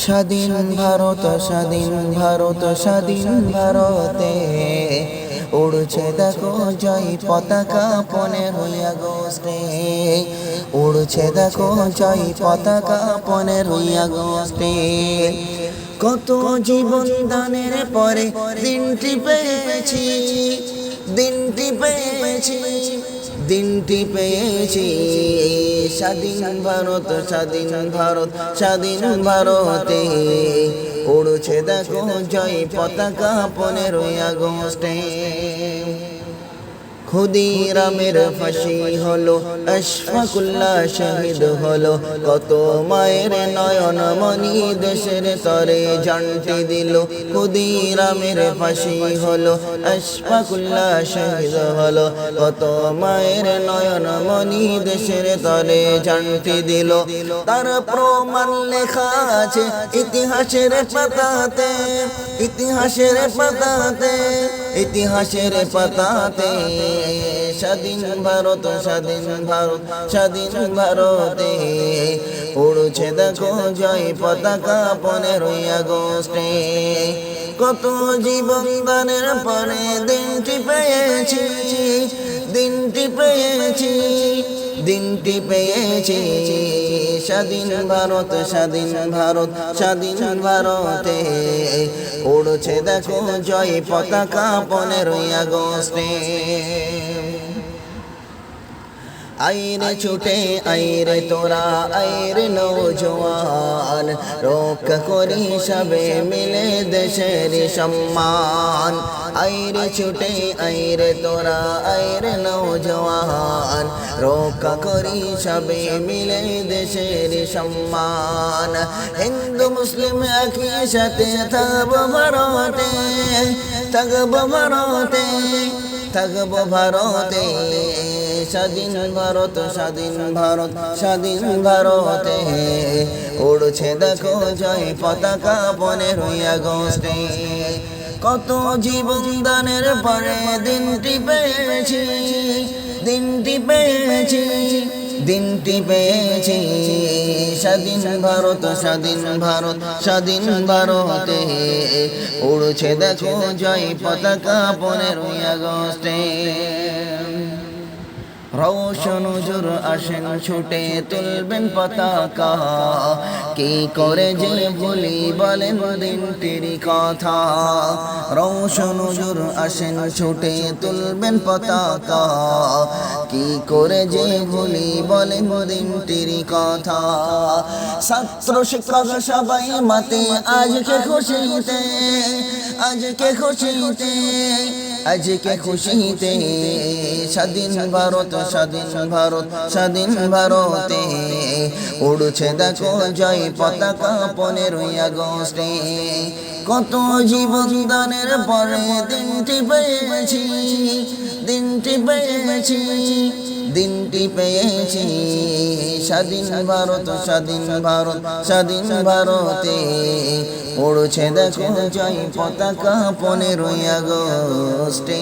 স্বাধীন ভারত স্বাধীন ভারত স্বাধীন ভারতে উড়ছে দেখো জয় পতাকা 15ই আগস্টে। উড়ছে দেখো জয় পতাকা 15ই আগস্টে। কত জীবন দানের পরে দিনটি পেয়েছি, দিনটি পেয়েছি, দিনটি পেয়েছি। স্বাধীন ভারত স্বাধীন ভারত স্বাধীন ভারতে উড়ছে দেখো জয় পতাকা 15ই আগস্টে। ক্ষুদিরামের ফাঁসি হলো, আশফাকুল্লাহ শহীদ হলো, কত মায়ের নয়ন মনি দেশের তরে জানটি দিল। ক্ষুদিরামের ফাঁসি হলো, আশফাকুল্লাহ শহীদ হলো, কত মায়ের নয়ন মনি দেশের তরে জানটি দিল। তার প্রমাণ লেখা আছে ইতিহাসের পাতাতে, ইতিহাসের পাতাতে, ইতিহাসের পাতাতে। স্বাধীন ভারত স্বাধীন ভারত স্বাধীন ভারতে উড়ছে দেখো জয় পতাকা 15ই আগস্টে। কত জীবন দানের পরে দিনটি পেয়েছি, দিনটি পেয়েছি, দিনটি পেয়েছি। স্বাধীন ভারত স্বাধীন ভারত স্বাধীন ভারতে উড়ছে দেখো জয় পতাকা 15ই আগস্টে। আইরে ছুটে আইরে তোরা আইরে নৌজওয়ান, রক্ষা করি সবে মিলে দেশের সম্মান। আইরে ছুটে আইরে তোরা আইরে নৌজওয়ান, রক্ষা করি সবে মিলে দেশের সম্মান। হিন্দু মুসলিম একই সাথে থাকবো ভারতে, থাকবো ভারতে, থাকবো ভারতে। স্বাধীন ভারত স্বাধীন ভারত স্বাধীন ভারতে উড়ছে দেখো জয় পতাকা 15ই আগস্টে। কত জীবন দানের পরে দিনটি পেয়েছি, দিনটি পেয়েছি, দিনটি পেয়েছি। স্বাধীন ভারত স্বাধীন ভারত স্বাধীন ভারতে উড়ছে দেখো জয় পতাকা 15ই আগস্টে। রওশন হুজুর আসেন ছুটে তুলবেন পতাকা, কি করে যে ভুলি বলেন দিনটির কথা। রওশন হুজুর আসেন ছুটে তুলবেন পতাকা, কি করে যে ভুলি বলেন দিনটির কথা। ছাত্র শিক্ষক সবাই মাতে আজকে খুশিতে, আজকে খুশিতে, আজকে খুশিতে। স্বাধীন ভারত স্বাধীন ভারত স্বাধীন ভারতে উড়ছে দেখো জয় পতাকা 15ই আগস্টে। কত জীবন দানের পরে দিনটি পেয়েছি, দিনটি পেয়েছি, দিনটি পেয়েছি। স্বাধীন ভারত স্বাধীন ভারত স্বাধীন ভারতে উড়ছে দেখো জয় পতাকা 15ই আগস্টে।